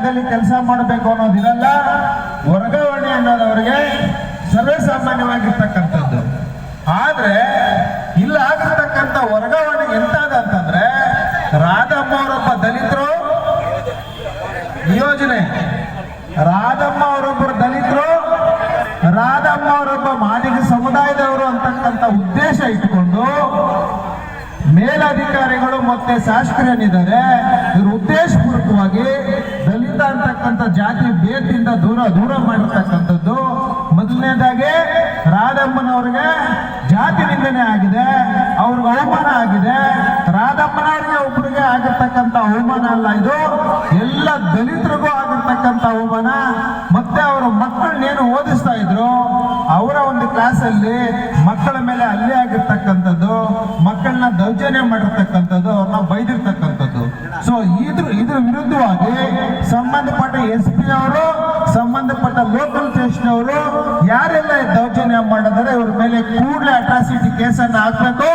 ಜಾಗದಲ್ಲಿ ಕೆಲಸ ಮಾಡಬೇಕು ಅನ್ನೋದಿರಲ್ಲ. ವರ್ಗಾವಣೆ ಅನ್ನೋದು ಅವರಿಗೆ ಸರ್ವೇ ಸಾಮಾನ್ಯವಾಗಿರ್ತಕ್ಕಂಥದ್ದು. ಆದ್ರೆ ಇಲ್ಲ ಆಗಿರ್ತಕ್ಕಂಥ ವರ್ಗಾವಣೆ ಎಂತಾದಂತಂದ್ರೆ, ರಾಧಮ್ಮ ಅವರೊಬ್ಬ ದಲಿತರು ನಿಯೋಜನೆ, ರಾಧಮ್ಮ ಅವರೊಬ್ಬರು ದಲಿತರು, ರಾಧಮ್ಮ ಅವರೊಬ್ಬ ಮಾದಿಗ ಸಮುದಾಯದವರು ಅಂತಕ್ಕಂಥ ಉದ್ದೇಶ ಇಟ್ಕೊಂಡು ಮೇಲಧಿಕಾರಿಗಳು ಮತ್ತೆ ಶಾಸಕರೇನಿದ್ದಾರೆ ಇವರು ಉದ್ದೇಶಪೂರ್ವಕವಾಗಿ ದಲಿತ ಅಂತಕ್ಕಂಥ ಜಾತಿ ಭೇದದಿಂದ ದೂರ ಮಾಡಿರ್ತಕ್ಕಂಥದ್ದು. ಮೊದಲನೇದಾಗಿ ರಾಧಮ್ಮನವ್ರಿಗೆ ಜಾತಿ ನಿಂದನೆ ಆಗಿದೆ, ಅವ್ರಿಗೆ ಅವಮಾನ ಆಗಿದೆ. ರಾಧಮ್ಮನವ್ರಿಗೆ ಒಬ್ಬರಿಗೆ ಆಗಿರ್ತಕ್ಕಂಥ ಅವಮಾನ ಅಲ್ಲ, ಇದು ಎಲ್ಲ ದಲಿತರಿಗೂ ಆಗಿರ್ತಕ್ಕಂಥ ಅವಮಾನ. ಮತ್ತೆ ಅವರ ಮಕ್ಕಳನ್ನೇನು ಓದಿಸ್ತಾ ಇದ್ರು ಅವರ ಒಂದು ಕ್ಲಾಸಲ್ಲಿ ಮಕ್ಕಳ ಮೇಲೆ ಹಲ್ಲೆ ಆಗಿರ್ತಕ್ಕಂಥದ್ದು, ಮಕ್ಕಳನ್ನ ದೌರ್ಜನ್ಯ ಮಾಡಿರ್ತಕ್ಕಂಥದ್ದು, ಅವ್ರನ್ನ ಬೈದಿರ್ತಕ್ಕಂಥದ್ದು. ಸೊ ಇದ್ರ ವಿರುದ್ಧವಾಗಿ ಸಂಬಂಧಪಟ್ಟ SP ಅವರು, ಸಂಬಂಧಪಟ್ಟ ಲೋಕಲ್ ಸ್ಟೇಷನ್ ಅವರು ಯಾರೆಲ್ಲ ದೌರ್ಜನ್ಯ ಮಾಡಿದರೆ ಇವ್ರ ಮೇಲೆ ಕೂಡಲೇ ಅಟ್ರಾಸಿಟಿ ಕೇಸನ್ನು ಹಾಕ್ಬೇಕು.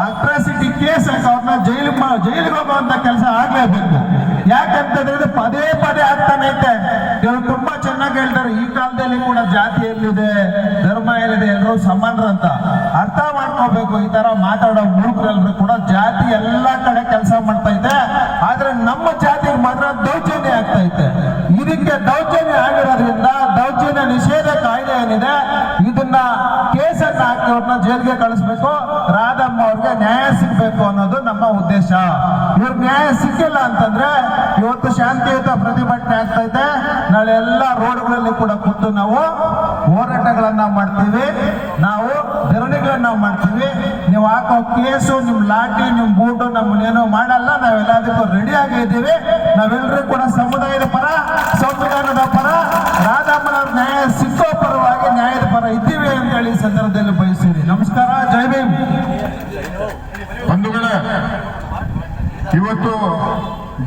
ಅಟ್ರಾಸಿಟಿ ಕೇಸ್ ಹಾಕಿ ಅವ್ರನ್ನ ಜೈಲಿಗೆ ಹೋಗುವಂತ ಕೆಲಸ ಆಗ್ಲೇಬೇಕು. ಯಾಕಂತಂದ್ರೆ ಪದೇ ಪದೇ ಆಗ್ತಾನೈತೆ. ಇವರು ತುಂಬಾ ಚೆನ್ನಾಗಿ ಹೇಳ್ತಾರೆ, ಈ ಕಾಲದಲ್ಲಿ ಕೂಡ ಜಾತಿ ಎಲ್ಲಿದೆ, ಧರ್ಮ ಎಲ್ಲಿದೆ, ಎಲ್ಲರೂ ಸಮಾನರಂತ ಅರ್ಥ ಮಾಡ್ಕೋಬೇಕು. ಈ ತರ ಮಾತಾಡೋ ಮೂರ್ಖರೆಲ್ಲರೂ ಕೂಡ ಜಾತಿ ಎಲ್ಲಾ ಕಡೆ ಕೆಲಸ ಮಾಡ್ತಾ ಇದೆ, ಆದ್ರೆ ನಮ್ಮ ಜಾತಿಗೆ ಮಾತ್ರ ದೌರ್ಜನ್ಯ ಆಗ್ತಾ ಇದೆ. ಇದಕ್ಕೆ ದೌರ್ಜನ್ಯ ಆಗಿರೋದ್ರಿಂದ ದೌರ್ಜನ್ಯ ನಿಷೇಧ ಕಾಯ್ದೆ ಏನಿದೆ ಇದನ್ನ ಕೇಸನ್ನ ಹಾಕಿ ಅವ್ರನ್ನ ಜೈಲಿಗೆ ಕಳಿಸ್ಬೇಕು. ರಾಧಮ್ಮ ಅವ್ರಿಗೆ ನ್ಯಾಯ ಸಿಗ್ಬೇಕು ಅನ್ನೋದು ನಮ್ಮ ಉದ್ದೇಶ. ಇವ್ರ ನ್ಯಾಯ ಸಿಕ್ಕಿಲ್ಲ ಅಂತಂದ್ರೆ ಇವತ್ತು ಶಾಂತಿಯುತ ಪ್ರತಿಭಟನೆ ಆಗ್ತಾ ಇದೆ. ನಾಳೆ ಎಲ್ಲ ರೋಡ್ಗಳಲ್ಲಿ ಕೂಡ ಕೂತು ನಾವು ಹೋರಾಟಗಳನ್ನ ಮಾಡ್ತೀವಿ, ನಾವು ಧರಣಿಗಳನ್ನ ಮಾಡ್ತೀವಿ. ನೀವು ಹಾಕೋ ಕೇಸು, ನಿಮ್ ಲಾಠಿ, ನಿಮ್ ಬೂಟು ನಮ್ಮನ್ನೇನು ಮಾಡಲ್ಲ. ನಾವೆಲ್ಲದಕ್ಕೂ ರೆಡಿ ಆಗಿದ್ದೀವಿ. ನಾವೆಲ್ಲರೂ ಕೂಡ ಸಮುದಾಯದ ಪರ, ಸಂವಿಧಾನದ ಪರ, ರಾಧಮ್ಮನವ್ರ ನ್ಯಾಯ ಸಿಕ್ಕೋ ಪರವಾಗಿ ನ್ಯಾಯದ ಪರ ಇದ್ದೀವಿ ಅಂತ ಹೇಳಿ ಸಂದರ್ಭದಲ್ಲಿ ಬಯಸ್ತೀವಿ. ನಮಸ್ಕಾರ, ಜೈ ಭೀಮ್. ಬಂಧುಗಳೇ, ಇವತ್ತು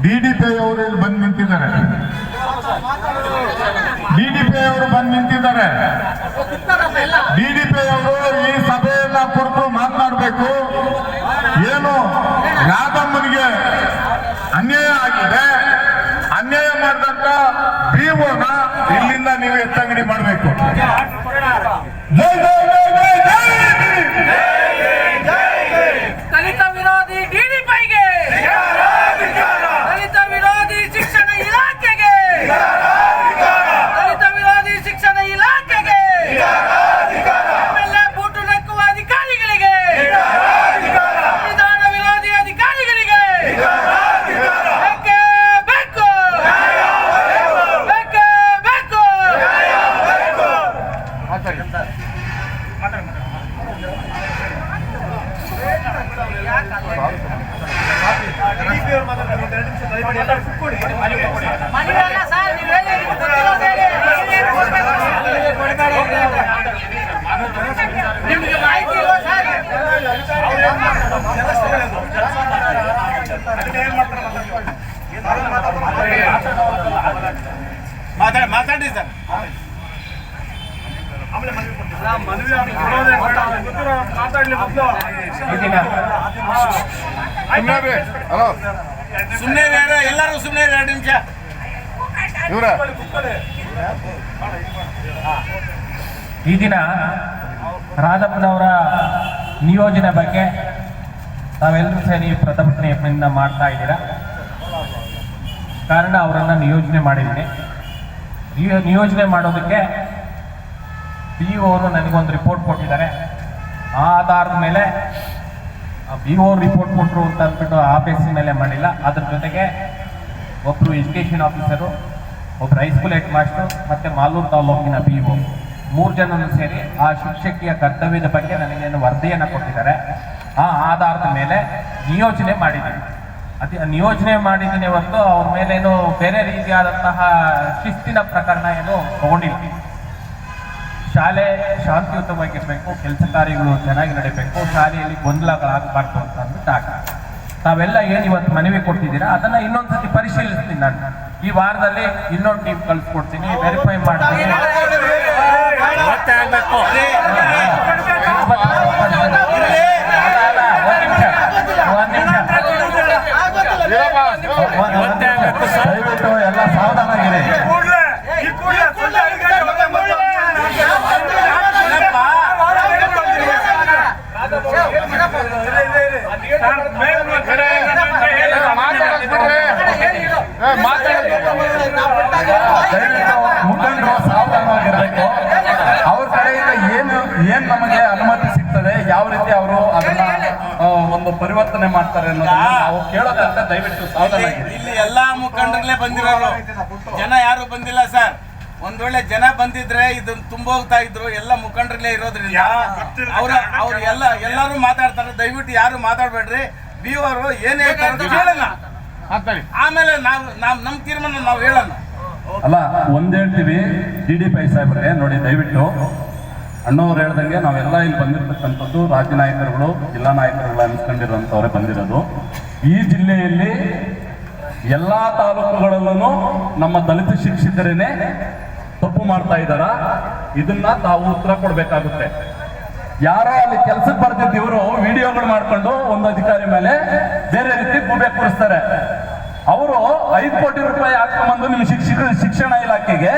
DDPI ಅವರು ಇಲ್ಲಿ ಬಂದು ನಿಂತಿದ್ದಾರೆ. DDPI ಅವರು ಬಂದು ನಿಂತಿದ್ದಾರೆ. DDPI ಅವರು ಈ ಸಭೆಯನ್ನ ಕುರಿತು ಮಾತನಾಡಬೇಕು. ಏನು ರಾಧಮ್ಮನಿಗೆ ಅನ್ಯಾಯ ಆಗಿದೆ, ಅನ್ಯಾಯ ಮಾಡಿದಂತ BOನ ಇಲ್ಲಿಂದ ನೀವು ಎತ್ತಂಗಡಿ ಮಾಡಬೇಕು. ಜೈ ಜೈ ಜೈ ಜೈ ಜೈ. ದಲಿತ ವಿರೋಧಿ DDPIಗೆ, ದಲಿತ ವಿರೋಧಿ ಶಿಕ್ಷಣ ಇಲಾಖೆಗೆ, ದಲಿತ ವಿರೋಧಿ ಶಿಕ್ಷಣ ಇಲಾಖೆಗೆ, MLA ಬೂಟು ನಕ್ಕುವ ಅಧಿಕಾರಿಗಳಿಗೆ, ಸಂವಿಧಾನ ವಿರೋಧಿ ಅಧಿಕಾರಿಗಳಿಗೆ ಬೇಕೇ ಬೇಕು, ಬೇಕೇ ಬೇಕು. ಮನೆಯಲ್ಲ ಸರ್, ನೀವು ಹೇಳಿ, ನಿಮ್ಗೆ ಮಾಹಿತಿ ಇಲ್ವಾ ಸರ್? ಮಾತಾಡಿ ಸರ್. ಸುಮ್ಮನೆ ಎಲ್ಲರೂ ಸುಮ್ಮನೆ 2 ನಿಮಿಷ. ಈ ದಿನ ರಾಧಮ್ಮನವರ ನಿಯೋಜನೆ ಬಗ್ಗೆ ತಾವೆಲ್ಲರೂ ಸೇರಿ ಪ್ರತಿಭಟನೆಯನ್ನ ಮಾಡ್ತಾ ಇದ್ದೀರಾ. ಕಾರಣ ಅವರನ್ನು ನಿಯೋಜನೆ ಮಾಡಿದ್ದೀನಿ. ನಿಯೋಜನೆ ಮಾಡೋದಕ್ಕೆ BO ಅವರು ನನಗೊಂದು ರಿಪೋರ್ಟ್ ಕೊಟ್ಟಿದ್ದಾರೆ. ಆ ಆಧಾರದ ಮೇಲೆ BO ರಿಪೋರ್ಟ್ ಕೊಟ್ಟರು ಅಂತ ಅಂದ್ಬಿಟ್ಟು ಆ ಬೇಸಿನ ಮೇಲೆ ಮಾಡಿಲ್ಲ. ಅದ್ರ ಜೊತೆಗೆ ಒಬ್ಬರು ಎಜುಕೇಷನ್ ಆಫೀಸರು, ಒಬ್ಬರು ಹೈಸ್ಕೂಲ್ ಹೆಡ್ ಮಾಸ್ಟರು ಮತ್ತು ಮಾಲೂರು ತಾಲೂಕಿನ BO 3 ಜನರು ಸೇರಿ ಆ ಶಿಕ್ಷಕಿಯ ಕರ್ತವ್ಯದ ಬಗ್ಗೆ ನನಗೇನು ವರದಿಯನ್ನು ಕೊಟ್ಟಿದ್ದಾರೆ. ಆ ಆಧಾರದ ಮೇಲೆ ನಿಯೋಜನೆ ಮಾಡಿದ್ದೀನಿ. ನಿಯೋಜನೆ ಮಾಡಿದ್ದೀನಿ ಹೊರತು ಅವ್ರ ಮೇಲೇನು ಬೇರೆ ರೀತಿಯಾದಂತಹ ಶಿಸ್ತಿನ ಪ್ರಕರಣ ಏನು ತಗೊಂಡಿಲ್ಲ. ಶಾಲೆ ಶಾಂತಿಯುತವಾಗಿರಬೇಕು, ಕೆಲಸ ಕಾರ್ಯಗಳು ಚೆನ್ನಾಗಿ ನಡೀಬೇಕು, ಶಾಲೆಯಲ್ಲಿ ಗೊಂದಲಗಳಾಗಬಾರ್ದು ಅಂತ ಅಂದ್ಬಿಟ್ಟು ತಾವೆಲ್ಲ ಏನು ಇವತ್ತು ಮನವಿ ಕೊಡ್ತಿದ್ದೀರಾ ಅದನ್ನು ಇನ್ನೊಂದ್ಸತಿ ಪರಿಶೀಲಿಸ್ತೀನಿ. ನಾನು ಈ ವಾರದಲ್ಲಿ ಇನ್ನೊಂದು ಟೀಮ್ ಕಳಿಸ್ಕೊಡ್ತೀನಿ, ವೆರಿಫೈ ಮಾಡ್ತೀನಿ. ದಯವಿಟ್ಟು ಎಲ್ಲ ಸಾವಧಾನ ದಯವಿಟ್ಟು ಮುಖಂಡರು ಸಾವಧಾನವಾಗಿರ್ಬೇಕು. ಅವ್ರ ಕಡೆಯಿಂದ ಏನ್ ನಮಗೆ ಅನುಮತಿ ಸಿಗ್ತದೆ, ಯಾವ ರೀತಿ ಅವರು ಅದನ್ನ ಒಂದು ಪರಿವರ್ತನೆ ಮಾಡ್ತಾರೆ ಅನ್ನೋದನ್ನ ನಾವು ಕೇಳೋದಂತ ದಯವಿಟ್ಟು ಸಾವಧಾನ. ಇಲ್ಲಿ ಎಲ್ಲಾ ಮುಖಂಡರುಗಳೇ ಬಂದಿರೋರು, ಜನ ಯಾರು ಬಂದಿಲ್ಲ ಸರ್. ಒಂದ್ ವೇಳೆ ಜನ ಬಂದಿದ್ರೆ ಇದನ್ನ ತುಂಬೋಗ್ತಾ ಇದ್ರು. ಎಲ್ಲ ಮುಖಂಡರಲ್ಲೇ ಇರೋದ್ರಿಂದ ಅವ್ರು ಎಲ್ಲರೂ ಮಾತಾಡ್ತಾರೆ. ದಯವಿಟ್ಟು ಯಾರು ಮಾತಾಡ್ಬೇಡ್ರಿ. ಬಿ ಅವರು ಏನ್ ಹೇಳ್ತಾರೆ ಕೇಳೋಣ, ಆಮೇಲೆ ನಮ್ ತೀರ್ಮಾನ ನಾವು ಹೇಳೋಣ. ಅಲ್ಲ, ಒಂದ್ ಹೇಳ್ತೀವಿ DDPI ಸಾಹೇಬ್ರೆ, ನೋಡಿ ದಯವಿಟ್ಟು ಅಣ್ಣವ್ರು ಹೇಳ್ದಂಗೆ ನಾವೆಲ್ಲ ಇಲ್ಲಿ ಬಂದಿರತಕ್ಕಂಥದ್ದು ರಾಜ್ಯ ನಾಯಕರುಗಳು, ಜಿಲ್ಲಾ ನಾಯಕರುಗಳು ಅನ್ಸ್ಕೊಂಡಿರುವಂತವ್ರೆ ಬಂದಿರೋದು. ಈ ಜಿಲ್ಲೆಯಲ್ಲಿ ಎಲ್ಲಾ ತಾಲೂಕುಗಳಲ್ಲೂ ನಮ್ಮ ದಲಿತ ಶಿಕ್ಷಕರೇನೆ ತಪ್ಪು ಮಾಡ್ತಾ ಇದ್ದಾರ. ಇದನ್ನ ತಾವು ಉತ್ತರ ಕೊಡ್ಬೇಕಾಗುತ್ತೆ. ಯಾರೋ ಅಲ್ಲಿ ಕೆಲ್ಸಕ್ಕೆ ಬರ್ತಿದ್ದು ಇವರು ವಿಡಿಯೋಗಳು ಮಾಡ್ಕೊಂಡು ಒಂದು ಅಧಿಕಾರಿ ಮೇಲೆ ಬೇರೆ ರೀತಿ ಗೂಬೆ ಕೂರಿಸ್ತಾರೆ. ಅವರು 5 ಕೋಟಿ ರೂಪಾಯಿ ಹಾಕೊಂಡ್ಬಂದು ನಿಮ್ಮ ಶಿಕ್ಷಣ ಇಲಾಖೆಗೆ